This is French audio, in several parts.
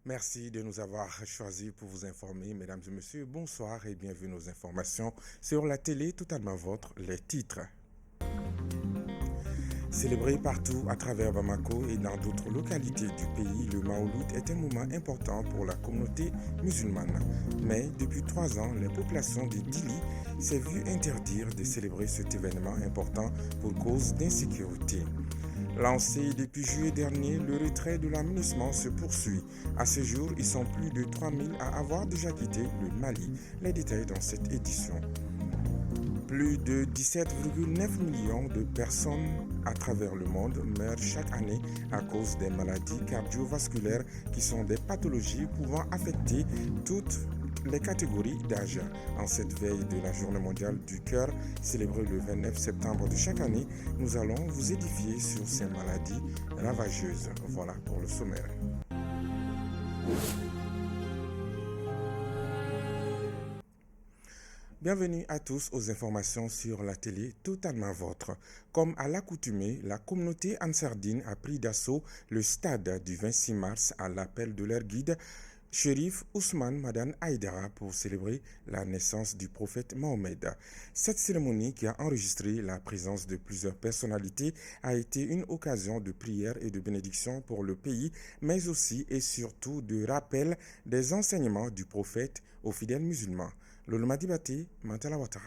Merci de nous avoir choisis pour vous informer, mesdames et messieurs. Bonsoir et bienvenue aux informations sur la télé totalement vôtre, les titres. Célébré partout à travers Bamako et dans d'autres localités du pays, le Maouloud est un moment important pour la communauté musulmane. Mais depuis 3 ans, la population de Dili s'est vue interdire de célébrer cet événement important pour cause d'insécurité. Lancé depuis juillet dernier, le retrait de l'aménagement se poursuit. À ce jour, ils sont plus de 3000 à avoir déjà quitté le Mali. Les détails dans cette édition. Plus de 17,9 millions de personnes à travers le monde meurent chaque année à cause des maladies cardiovasculaires qui sont des pathologies pouvant affecter toutes les catégories d'âge. En cette veille de la Journée mondiale du cœur, célébrée le 29 septembre de chaque année, nous allons vous édifier sur ces maladies ravageuses. Voilà pour le sommaire. Bienvenue à tous aux informations sur la télé totalement vôtre. Comme à l'accoutumée, la communauté ansardine a pris d'assaut le stade du 26 mars à l'appel de leur guide, Chérif Ousmane Madane Haïdara, pour célébrer la naissance du prophète Mohamed. Cette cérémonie, qui a enregistré la présence de plusieurs personnalités, a été une occasion de prière et de bénédiction pour le pays, mais aussi et surtout de rappel des enseignements du prophète aux fidèles musulmans. Lolo Dibate, Mantala Ouattara.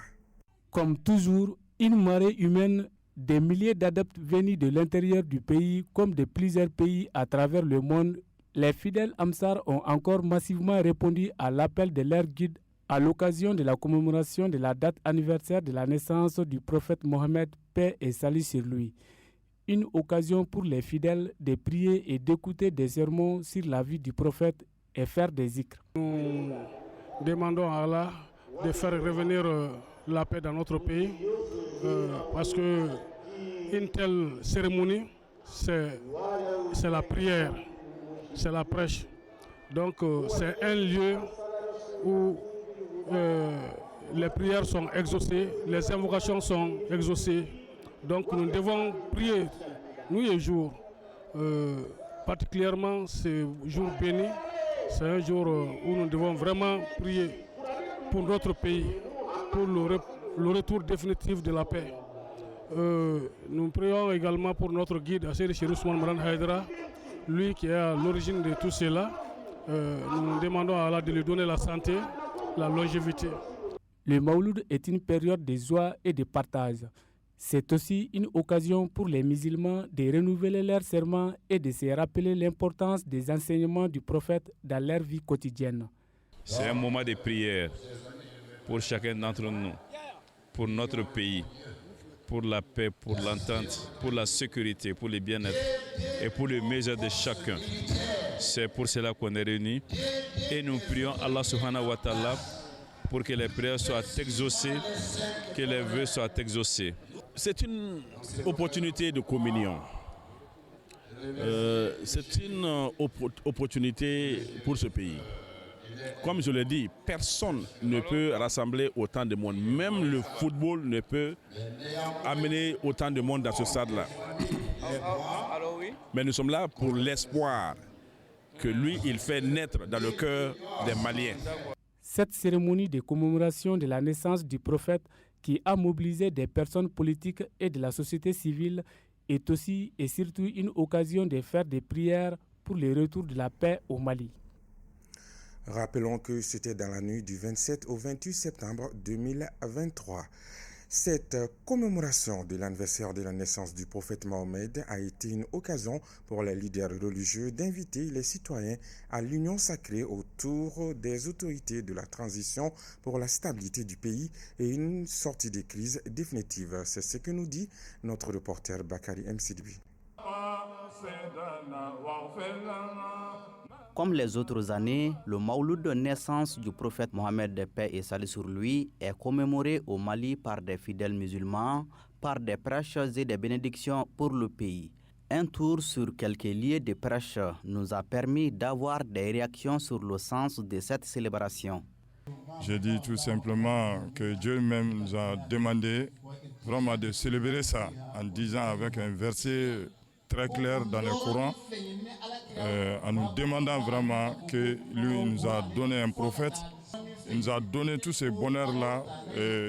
Comme toujours, une marée humaine, des milliers d'adeptes venus de l'intérieur du pays comme de plusieurs pays à travers le monde. Les fidèles Amsar ont encore massivement répondu à l'appel de leur guide à l'occasion de la commémoration de la date anniversaire de la naissance du prophète Mohammed, paix et salut sur lui. Une occasion pour les fidèles de prier et d'écouter des sermons sur la vie du prophète et faire des zikrs. Nous demandons à Allah de faire revenir la paix dans notre pays parce que une telle cérémonie, c'est la prière. C'est la prêche. Donc c'est un lieu où les prières sont exaucées, les invocations sont exaucées. Donc nous devons prier nuit et jour. Particulièrement ce jour béni, c'est un jour où nous devons vraiment prier pour notre pays, pour le retour définitif de la paix. Nous prions également pour notre guide, Chérif Ousmane Madane Haïdara, lui qui est à l'origine de tout cela. Nous demandons à Allah de lui donner la santé, la longévité. Le Maouloud est une période de joie et de partage. C'est aussi une occasion pour les musulmans de renouveler leurs serments et de se rappeler l'importance des enseignements du prophète dans leur vie quotidienne. C'est un moment de prière pour chacun d'entre nous, pour notre pays, pour la paix, pour l'entente, pour la sécurité, pour le bien-être et pour le meilleur de chacun. C'est pour cela qu'on est réunis et nous prions Allah subhanahu wa ta'ala pour que les prières soient exaucées, que les vœux soient exaucés. C'est une opportunité de communion. C'est une opportunité pour ce pays. Comme je l'ai dit, personne ne peut rassembler autant de monde. Même le football ne peut amener autant de monde dans ce stade-là. Mais nous sommes là pour l'espoir que lui, il fait naître dans le cœur des Maliens. Cette cérémonie de commémoration de la naissance du prophète qui a mobilisé des personnes politiques et de la société civile est aussi et surtout une occasion de faire des prières pour le retour de la paix au Mali. Rappelons que c'était dans la nuit du 27 au 28 septembre 2023. Cette commémoration de l'anniversaire de la naissance du prophète Mohamed a été une occasion pour les leaders religieux d'inviter les citoyens à l'union sacrée autour des autorités de la transition pour la stabilité du pays et une sortie de crise définitive. C'est ce que nous dit notre reporter Bakari Msidbi. Comme les autres années, le Maouloud de naissance du prophète Mohammed de paix et salut sur lui est commémoré au Mali par des fidèles musulmans, par des prêches et des bénédictions pour le pays. Un tour sur quelques lieux de prêche nous a permis d'avoir des réactions sur le sens de cette célébration. Je dis tout simplement que Dieu même nous a demandé vraiment de célébrer ça en disant avec un verset très clair dans le Coran en nous demandant vraiment que lui nous a donné un prophète. Il nous a donné tous ces bonheurs-là,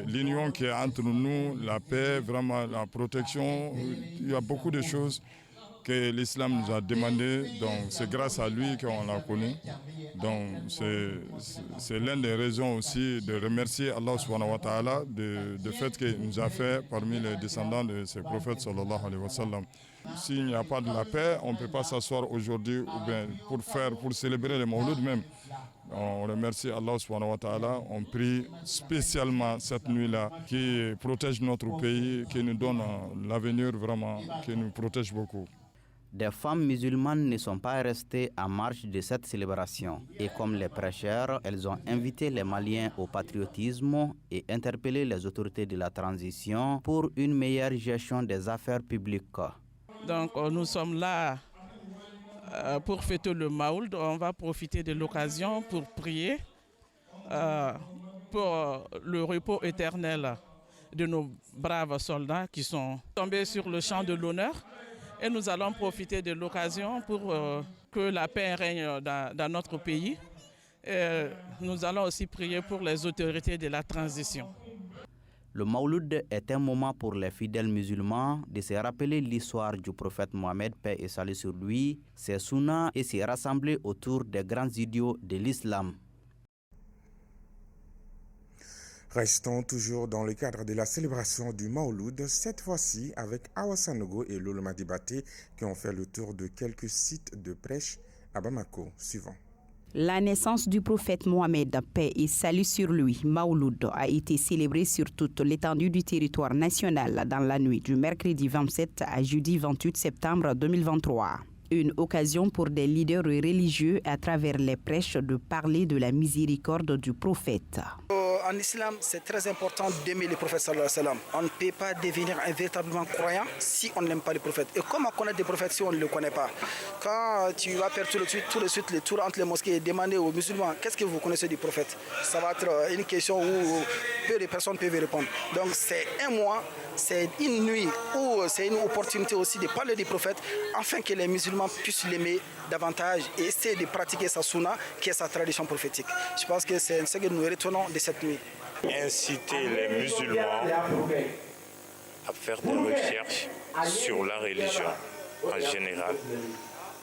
l'union qui est entre nous, la paix, vraiment la protection. Il y a beaucoup de choses que l'islam nous a demandé, donc c'est grâce à lui qu'on l'a connu. Donc c'est l'une des raisons aussi de remercier Allah subhanahu wa ta'ala de fait qu'il nous a fait parmi les descendants de ces prophètes sallallahu alayhi wa sallam. S'il n'y a pas de la paix, on ne peut pas s'asseoir aujourd'hui ou bien pour célébrer le Mawlud même. On remercie Allah subhanahu wa ta'ala, on prie spécialement cette nuit-là qui protège notre pays, qui nous donne l'avenir vraiment, qui nous protège beaucoup. Des femmes musulmanes ne sont pas restées en marge de cette célébration. Et comme les prêcheurs, elles ont invité les Maliens au patriotisme et interpellé les autorités de la transition pour une meilleure gestion des affaires publiques. Donc nous sommes là pour fêter le Maould. On va profiter de l'occasion pour prier pour le repos éternel de nos braves soldats qui sont tombés sur le champ de l'honneur. Et nous allons profiter de l'occasion pour que la paix règne dans notre pays. Et nous allons aussi prier pour les autorités de la transition. Le Mawlud est un moment pour les fidèles musulmans de se rappeler l'histoire du prophète Mohammed, paix et salut sur lui, ses sunnas et se rassembler autour des grands idéaux de l'islam. Restons toujours dans le cadre de la célébration du Mawlud, cette fois-ci avec Awa Sanogo et Lolo Dibaté qui ont fait le tour de quelques sites de prêche à Bamako. Suivant. La naissance du prophète Mohammed, paix et salut sur lui, Mawlud, a été célébrée sur toute l'étendue du territoire national dans la nuit du mercredi 27 à jeudi 28 septembre 2023. Une occasion pour des leaders religieux à travers les prêches de parler de la miséricorde du prophète. En islam, c'est très important d'aimer le prophète sallallahu alayhi wa sallam. On ne peut pas devenir un véritablement croyant si on n'aime pas le prophète. Et comment connaître des prophètes si on ne le connaît pas? Quand tu vas faire tout de suite les tours entre les mosquées et demander aux musulmans qu'est-ce que vous connaissez du prophète, ça va être une question où peu de personnes peuvent répondre. Donc c'est un mois, c'est une nuit où c'est une opportunité aussi de parler du prophète afin que les musulmans puissent l'aimer davantage et essayer de pratiquer sa sunna qui est sa tradition prophétique. Je pense que c'est ce que nous retenons de cette nuit. Inciter les musulmans à faire des recherches sur la religion en général.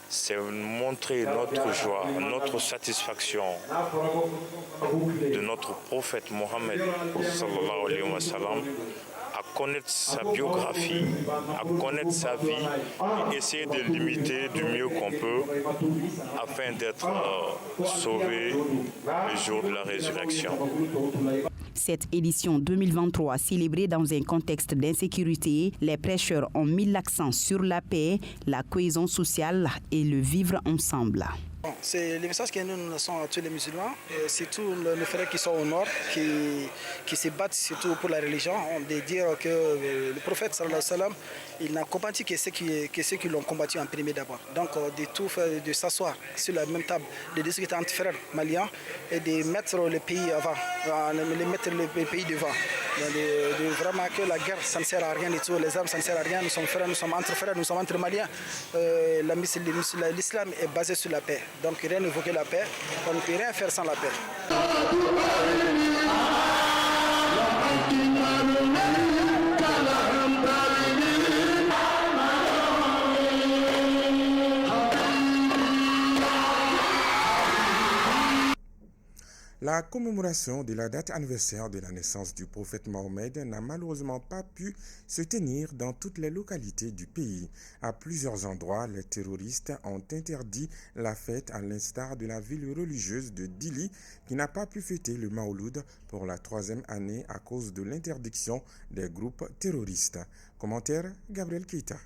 C'est montrer notre joie, notre satisfaction de notre prophète Mohammed sallallahu alayhi wa sallam, à connaître sa biographie, à connaître sa vie et essayer de l'imiter du mieux qu'on peut afin d'être sauvé le jour de la résurrection. Cette édition 2023, célébrée dans un contexte d'insécurité, les prêcheurs ont mis l'accent sur la paix, la cohésion sociale et le vivre ensemble. C'est le message que nous laissons à tous les musulmans, surtout nos frères qui sont au nord, qui se battent surtout pour la religion, de dire que le prophète sallallahu alayhi wa sallam, il n'a combattu que ceux qui l'ont combattu en premier d'abord. Donc de tout faire, de s'asseoir sur la même table, de discuter entre frères maliens et de mettre le pays avant, de mettre le pays devant. De vraiment que la guerre, ça ne sert à rien du tout, les armes, ça ne sert à rien, nous sommes frères, nous sommes entre maliens. L'islam est basé sur la paix. Donc rien ne vaut que la paix, on ne peut rien faire sans la paix. La commémoration de la date anniversaire de la naissance du prophète Mohammed n'a malheureusement pas pu se tenir dans toutes les localités du pays. À plusieurs endroits, les terroristes ont interdit la fête à l'instar de la ville religieuse de Dili qui n'a pas pu fêter le Mawlud pour la 3e année à cause de l'interdiction des groupes terroristes. Commentaire Gabriel Keita.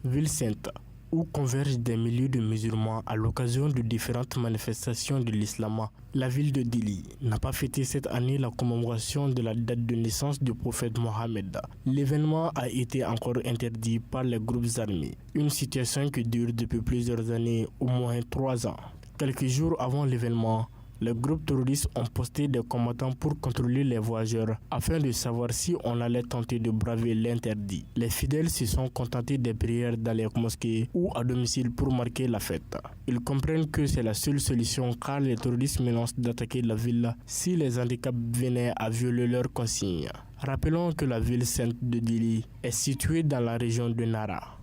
Ville sainte, où convergent des milliers de musulmans à l'occasion de différentes manifestations de l'islam. La ville de Dili n'a pas fêté cette année la commémoration de la date de naissance du prophète Mohammed. L'événement a été encore interdit par les groupes armés, une situation qui dure depuis plusieurs années, au moins 3 ans. Quelques jours avant l'événement, les groupes terroristes ont posté des combattants pour contrôler les voyageurs afin de savoir si on allait tenter de braver l'interdit. Les fidèles se sont contentés des prières dans les mosquées ou à domicile pour marquer la fête. Ils comprennent que c'est la seule solution car les terroristes menacent d'attaquer la ville si les handicaps venaient à violer leurs consignes. Rappelons que la ville sainte de Dili est située dans la région de Nara.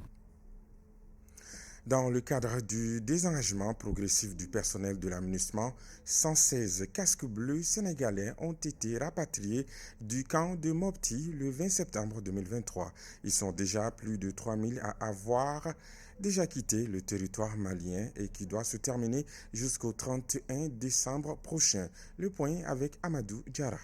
Dans le cadre du désengagement progressif du personnel de la MINUSMA, 116 casques bleus sénégalais ont été rapatriés du camp de Mopti le 20 septembre 2023. Ils sont déjà plus de 3000 à avoir déjà quitté le territoire malien et qui doit se terminer jusqu'au 31 décembre prochain. Le point avec Amadou Diarra.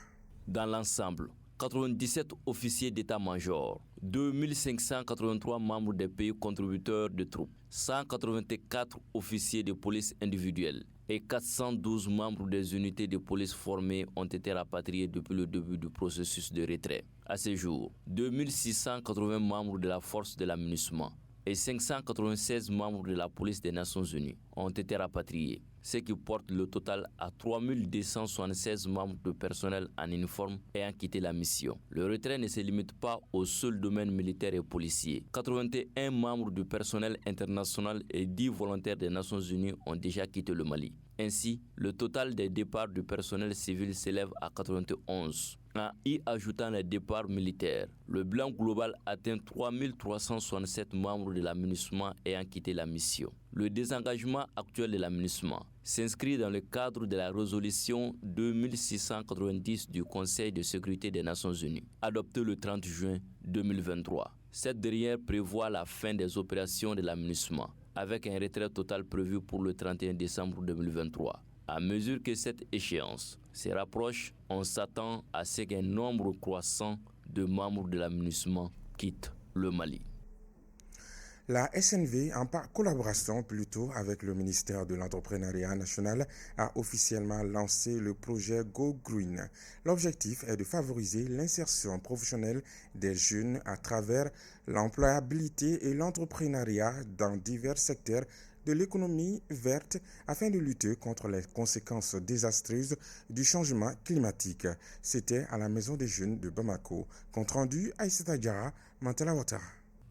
Dans l'ensemble, 97 officiers d'état-major, 2583 membres des pays contributeurs de troupes, 184 officiers de police individuels et 412 membres des unités de police formées ont été rapatriés depuis le début du processus de retrait. À ce jour, 2680 membres de la force de la MINUSMA et 596 membres de la police des Nations Unies ont été rapatriés, ce qui porte le total à 3276 membres de personnel en uniforme ayant quitté la mission. Le retrait ne se limite pas au seul domaine militaire et policier. 81 membres du personnel international et 10 volontaires des Nations Unies ont déjà quitté le Mali. Ainsi, le total des départs du personnel civil s'élève à 91. En y ajoutant les départs militaires, le bilan global atteint 3367 membres de la MINUSMA ayant quitté la mission. Le désengagement actuel de la MINUSMA s'inscrit dans le cadre de la résolution 2690 du Conseil de sécurité des Nations Unies, adoptée le 30 juin 2023. Cette dernière prévoit la fin des opérations de la MINUSMA, avec un retrait total prévu pour le 31 décembre 2023. À mesure que cette échéance se rapproche, on s'attend à ce qu'un nombre croissant de membres de la MINUSMA quittent le Mali. La SNV, en collaboration plutôt avec le ministère de l'Entrepreneuriat national, a officiellement lancé le projet Go Green. L'objectif est de favoriser l'insertion professionnelle des jeunes à travers l'employabilité et l'entrepreneuriat dans divers secteurs de l'économie verte afin de lutter contre les conséquences désastreuses du changement climatique. C'était à la Maison des Jeunes de Bamako. Compte rendu Aïssata Diarra, Mantala Ouattara.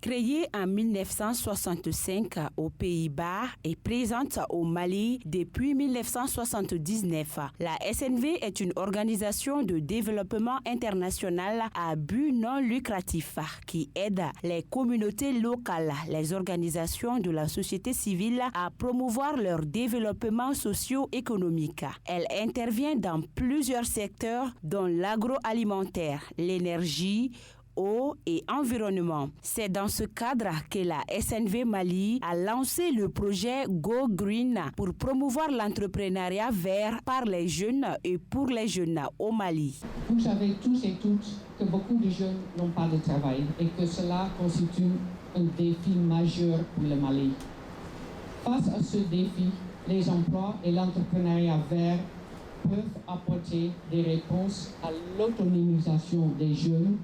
Créée en 1965 aux Pays-Bas et présente au Mali depuis 1979, la SNV est une organisation de développement international à but non lucratif qui aide les communautés locales, les organisations de la société civile à promouvoir leur développement socio-économique. Elle intervient dans plusieurs secteurs dont l'agroalimentaire, l'énergie, eau et environnement. C'est dans ce cadre que la SNV Mali a lancé le projet Go Green pour promouvoir l'entrepreneuriat vert par les jeunes et pour les jeunes au Mali. Vous savez tous et toutes que beaucoup de jeunes n'ont pas de travail et que cela constitue un défi majeur pour le Mali. Face à ce défi, les emplois et l'entrepreneuriat vert peuvent apporter des réponses à l'autonomisation des jeunes,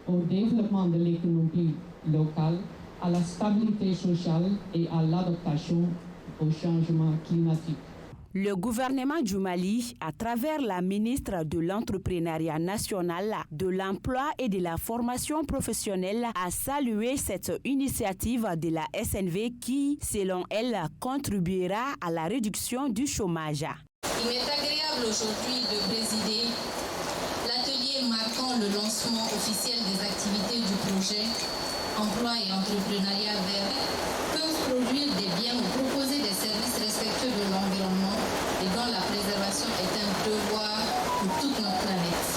au développement de l'économie locale, à la stabilité sociale et à l'adaptation au changement climatique. Le gouvernement du Mali, à travers la ministre de l'Entrepreneuriat national, de l'Emploi et de la formation professionnelle, a salué cette initiative de la SNV qui, selon elle, contribuera à la réduction du chômage. Il m'est agréable aujourd'hui de présider l'atelier marquant le lancement officiel des activités du projet Emploi et entrepreneuriat vert peuvent produire des biens ou proposer des services respectueux de l'environnement et dont la préservation est un devoir pour toute notre planète.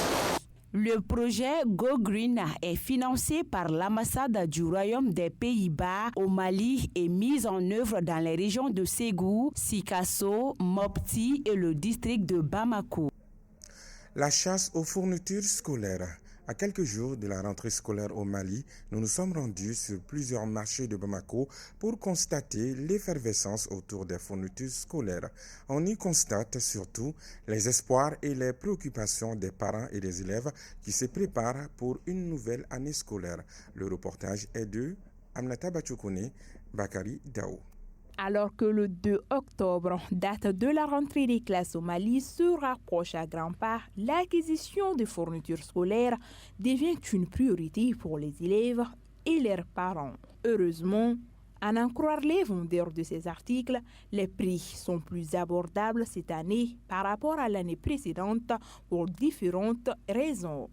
Le projet Go Green est financé par l'ambassade du Royaume des Pays-Bas au Mali et mis en œuvre dans les régions de Ségou, Sikasso, Mopti et le district de Bamako. La chasse aux fournitures scolaires. À quelques jours de la rentrée scolaire au Mali, nous nous sommes rendus sur plusieurs marchés de Bamako pour constater l'effervescence autour des fournitures scolaires. On y constate surtout les espoirs et les préoccupations des parents et des élèves qui se préparent pour une nouvelle année scolaire. Le reportage est de Aminata Bachokone, Bakari Dao. Alors que le 2 octobre, date de la rentrée des classes au Mali, se rapproche à grands pas, l'acquisition de fournitures scolaires devient une priorité pour les élèves et leurs parents. Heureusement, à en croire les vendeurs de ces articles, les prix sont plus abordables cette année par rapport à l'année précédente pour différentes raisons.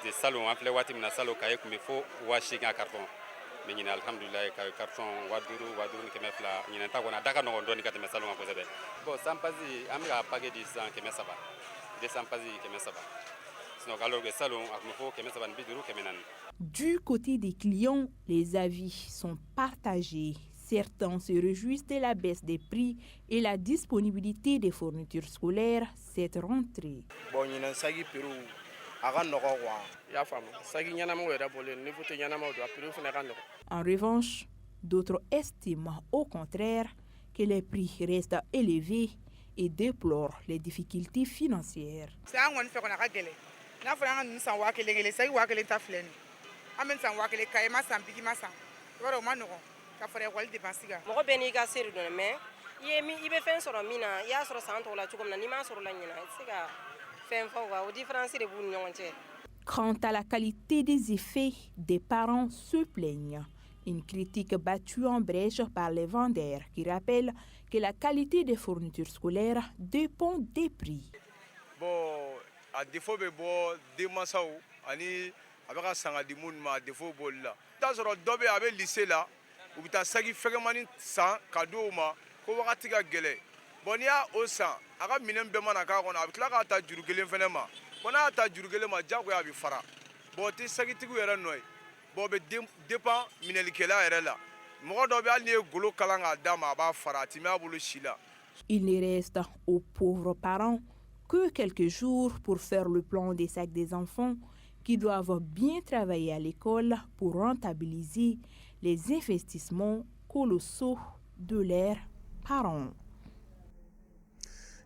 De salon an filɛ waati min na salon kaye kun bɛ fo 8,000 carton mais ɲinɛ alhamdulilayi ka carton 5,000 5,000 fila ɲinɛ ta kɔni a da ka nɔgɔn dɔɔni ka tɛmɛ salon kan kosɛbɛ. Bon sanpasi an bɛ ka paquet di sisan 700 de sanpasi 700 sinon alors que salon a kun bɛ fo 750 400. Du côté des clients, les avis sont partagés. Certains se réjouissent de la baisse des prix et la disponibilité des fournitures scolaires cette rentrée. Bon, ɲinɛ sagi peru a ka nɔgɔ quoi. Y'a faamu. Sagi ɲɛnamaw yɛrɛ bɔlen ni tɛ ɲɛnamaw don a prix fana ka nɔgɔ. En revanche, d'autres estiment au contraire que les prix restent élevés et déplorent les difficultés financières. C'est un kɔni fɛ kɔni a ka gɛlɛn. N'a fɔra an ka ninnu san 1,000 sagi 1,000 ta filɛ nin. An bɛ san 1,000 kaye ma san bigi ma san. Yɔrɔ o ma nɔgɔn. Mɔgɔ bɛɛ n'i ka seri dɔn mais i bɛ fɛn sɔrɔ min na i y'a sɔrɔ san tɔw la cogo min na n'i m'a sɔrɔ la ɲina i tɛ se ka fɛn fɔ quoi o différence de b'u ni ɲɔgɔn cɛ. Quant à la qualité des effets, des parents se plaignent. Une critique battue en brèche par les vendeurs qui rappellent que la qualité des fournitures scolaires dépend des prix. Bon, a défaut bɛ bɔ denmansaw ani a bɛ ka sanga di minnu ma a défaut b'olu la. I t'a sɔrɔ dɔ bɛ yen a bɛ lycée la. U bɛ taa sagi fɛgɛmani san ka di o ma ko wagati ka gɛlɛn bon n'i y'a o san a ka minɛn bɛɛ mana k'a kɔnɔ a bɛ tila k'a ta juru kelen fɛnɛ ma bon n'a y'a ta juru kelen ma diyagoya a bɛ fara bon o tɛ sagitigiw yɛrɛ nɔ ye bon o bɛ dépend minɛlikɛla yɛrɛ la mɔgɔ dɔ bɛ hali n'i ye golo kalan k'a d'a ma a b'a fara a tɛ mɛn a bolo si la. Il ne reste aux pauvres parents que quelques jours pour faire le plan des sacs des enfants qui doivent bien travailler à l'école pour rentabiliser les investissements colossaux de leurs parents.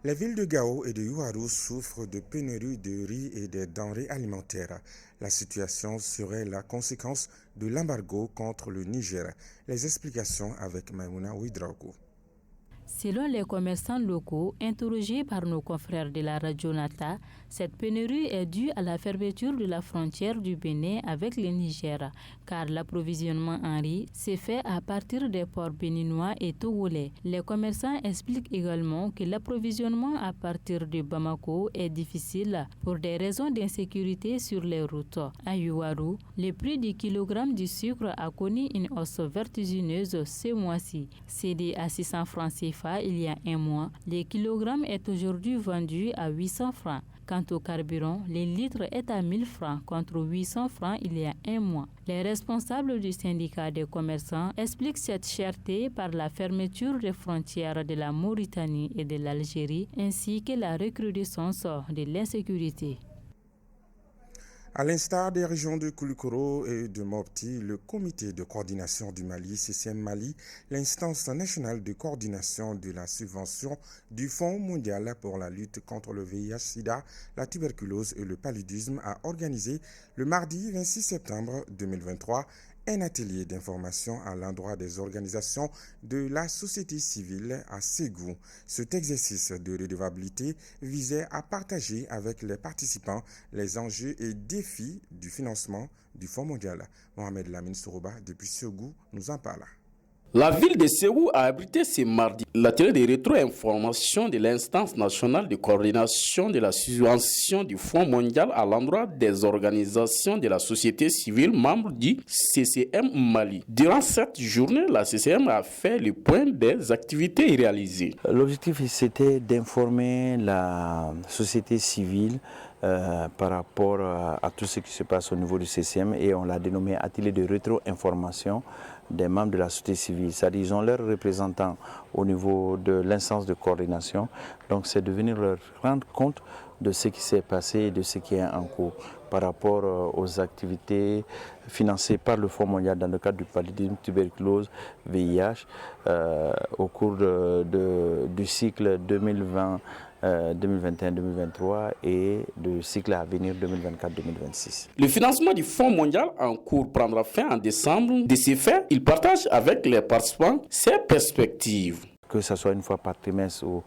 Les villes de Gao et de Yuaru souffrent de pénurie de riz et des denrées alimentaires. La situation serait la conséquence de l'embargo contre le Niger. Les explications avec Maimouna Ouidraogo. Selon les commerçants locaux interrogés par nos confrères de la radio Nata, cette pénurie est due à la fermeture de la frontière du Bénin avec le Niger, car l'approvisionnement en riz s'est fait à partir des ports béninois et togolais. Les commerçants expliquent également que l'approvisionnement à partir de Bamako est difficile pour des raisons d'insécurité sur les routes. À Yuaru, le prix du kilogramme du sucre a connu une hausse vertigineuse ce mois-ci. Cédé à 600 francs CFA il y a un mois, le kilogramme est aujourd'hui vendu à 800 francs. Quant au carburant, le litre est à 1000 francs contre 800 francs il y a un mois. Les responsables du syndicat des commerçants expliquent cette cherté par la fermeture des frontières de la Mauritanie et de l'Algérie ainsi que la recrudescence de l'insécurité. À l'instar des régions de Koulikoro et de Mopti, le comité de coordination du Mali, CCM Mali, l'instance nationale de coordination de la subvention du Fonds mondial pour la lutte contre le VIH-Sida, la tuberculose et le paludisme, a organisé le mardi 26 septembre 2023 un atelier d'information à l'endroit des organisations de la société civile à Ségou. Cet exercice de redevabilité visait à partager avec les participants les enjeux et défis du financement du Fonds mondial. Mohamed Lamine Sourouba, depuis Ségou, nous en parle. La ville de Ségou a abrité ce mardi l'atelier de rétro-information de l'instance nationale de coordination de la subvention du Fonds mondial à l'endroit des organisations de la société civile membres du CCM Mali. Durant cette journée, la CCM a fait le point des activités réalisées. L'objectif, c'était d'informer la société civile par rapport à tout ce qui se passe au niveau du CCM et on l'a dénommé atelier de rétro-information des membres de la société civile. C'est-à-dire ils ont leurs représentants au niveau de l'instance de coordination. Donc c'est de venir leur rendre compte de ce qui s'est passé et de ce qui est en cours par rapport aux activités financées par le Fonds mondial dans le cadre du paludisme, tuberculose, VIH au cours du cycle 2021-2023 et le cycle à venir 2024-2026. Le financement du Fonds mondial en cours prendra fin en décembre. De ce fait, il partage avec les participants ses perspectives. Que ce soit une fois par trimestre ou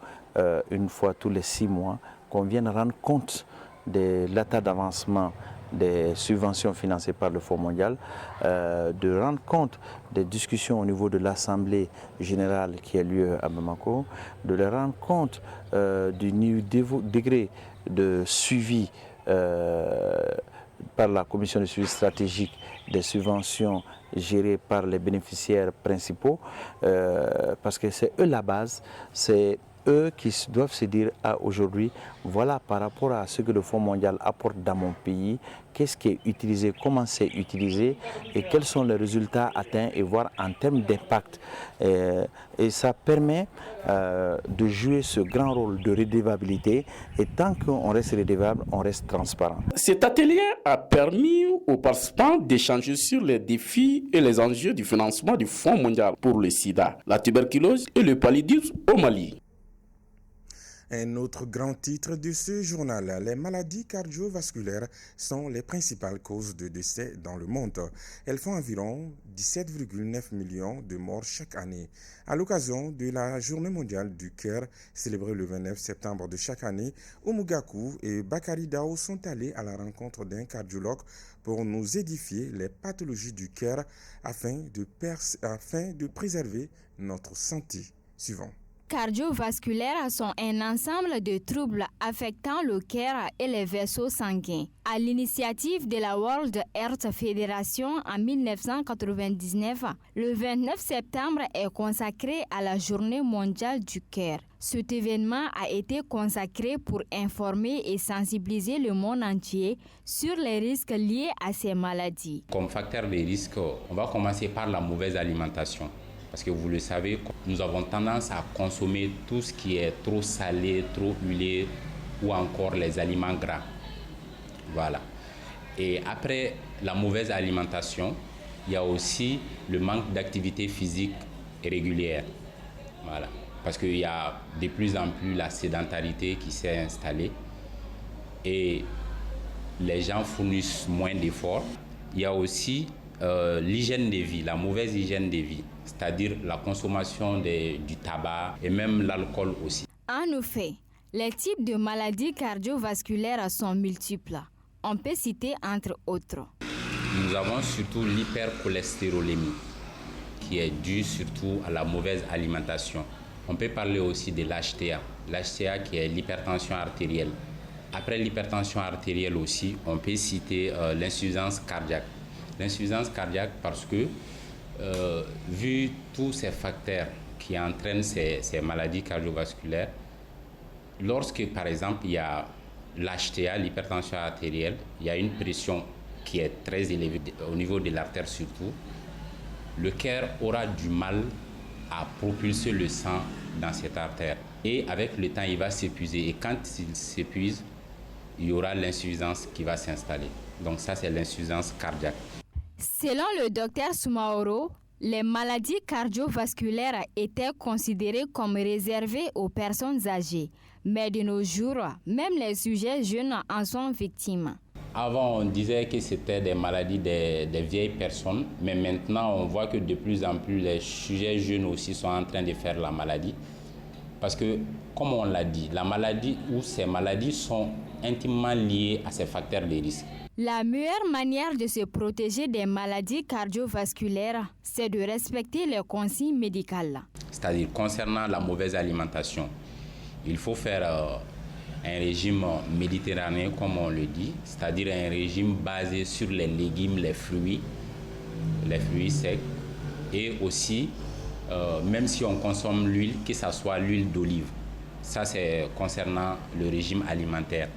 une fois tous les 6 mois, qu'on vienne rendre compte de l'état d'avancement des subventions financées par le Fonds mondial, de rendre compte des discussions au niveau de l'Assemblée générale qui a lieu à Bamako, de les rendre compte du degré de suivi par la commission de suivi stratégique des subventions gérées par les bénéficiaires principaux, parce que c'est eux la base, c'est eux qui doivent se dire aujourd'hui, voilà par rapport à ce que le Fonds mondial apporte dans mon pays, qu'est-ce qui est utilisé, comment c'est utilisé et quels sont les résultats atteints et voir en termes d'impact. Et ça permet de jouer ce grand rôle de redevabilité et tant qu'on reste redevable, on reste transparent. Cet atelier a permis aux participants d'échanger sur les défis et les enjeux du financement du Fonds mondial pour le sida, la tuberculose et le paludisme au Mali. Un autre grand titre de ce journal, les maladies cardiovasculaires sont les principales causes de décès dans le monde. Elles font environ 17,9 millions de morts chaque année. À l'occasion de la Journée mondiale du cœur, célébrée le 29 septembre de chaque année, Oumougakou et Bakary Dao sont allés à la rencontre d'un cardiologue pour nous édifier les pathologies du cœur afin de préserver notre santé. Suivant. Cardiovasculaires sont un ensemble de troubles affectant le cœur et les vaisseaux sanguins. À l'initiative de la World Heart Federation en 1999, le 29 septembre est consacré à la Journée mondiale du cœur. Cet événement a été consacré pour informer et sensibiliser le monde entier sur les risques liés à ces maladies. Comme facteur de risque, on va commencer par la mauvaise alimentation. Parce que vous le savez, nous avons tendance à consommer tout ce qui est trop salé, trop huilé ou encore les aliments gras. Voilà. Et après la mauvaise alimentation, il y a aussi le manque d'activité physique régulière. Voilà. Parce qu'il y a de plus en plus la sédentarité qui s'est installée et les gens fournissent moins d'efforts. Il y a aussi l'hygiène de vie, la mauvaise hygiène de vie, c'est-à-dire la consommation du tabac et même l'alcool aussi. En effet, les types de maladies cardiovasculaires sont multiples. On peut citer entre autres. Nous avons surtout l'hypercholestérolémie, qui est due surtout à la mauvaise alimentation. On peut parler aussi de l'HTA, l'HTA qui est l'hypertension artérielle. Après l'hypertension artérielle aussi, on peut citer l'insuffisance cardiaque. L'insuffisance cardiaque parce que, vu tous ces facteurs qui entraînent ces maladies cardiovasculaires, lorsque par exemple il y a l'HTA, l'hypertension artérielle, il y a une pression qui est très élevée au niveau de l'artère surtout, le cœur aura du mal à propulser le sang dans cette artère. Et avec le temps, il va s'épuiser. Et quand il s'épuise, il y aura l'insuffisance qui va s'installer. Donc ça, c'est l'insuffisance cardiaque. Selon le docteur Soumaoro, les maladies cardiovasculaires étaient considérées comme réservées aux personnes âgées. Mais de nos jours, même les sujets jeunes en sont victimes. Avant, on disait que c'était des maladies des vieilles personnes, mais maintenant, on voit que de plus en plus, les sujets jeunes aussi sont en train de faire la maladie. Parce que, comme on l'a dit, la maladie ou ces maladies sont intimement liées à ces facteurs de risque. La meilleure manière de se protéger des maladies cardiovasculaires, c'est de respecter les consignes médicales. C'est-à-dire, concernant la mauvaise alimentation, il faut faire un régime méditerranéen, comme on le dit, c'est-à-dire un régime basé sur les légumes, les fruits secs, et aussi, même si on consomme l'huile, que ce soit l'huile d'olive. Ça, c'est concernant le régime alimentaire.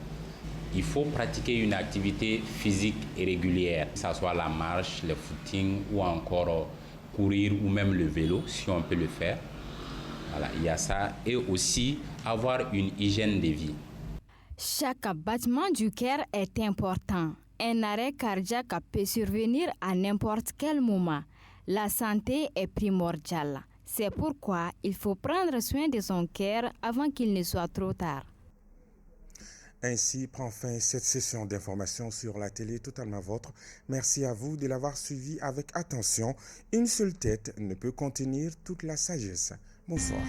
Il faut pratiquer une activité physique et régulière, que ce soit la marche, le footing ou encore courir ou même le vélo, si on peut le faire. Voilà, il y a ça. Et aussi avoir une hygiène de vie. Chaque battement du cœur est important. Un arrêt cardiaque peut survenir à n'importe quel moment. La santé est primordiale. C'est pourquoi il faut prendre soin de son cœur avant qu'il ne soit trop tard. Ainsi prend fin cette session d'information sur la télé Totalement Vôtre. Merci à vous de l'avoir suivi avec attention. Une seule tête ne peut contenir toute la sagesse. Bonsoir.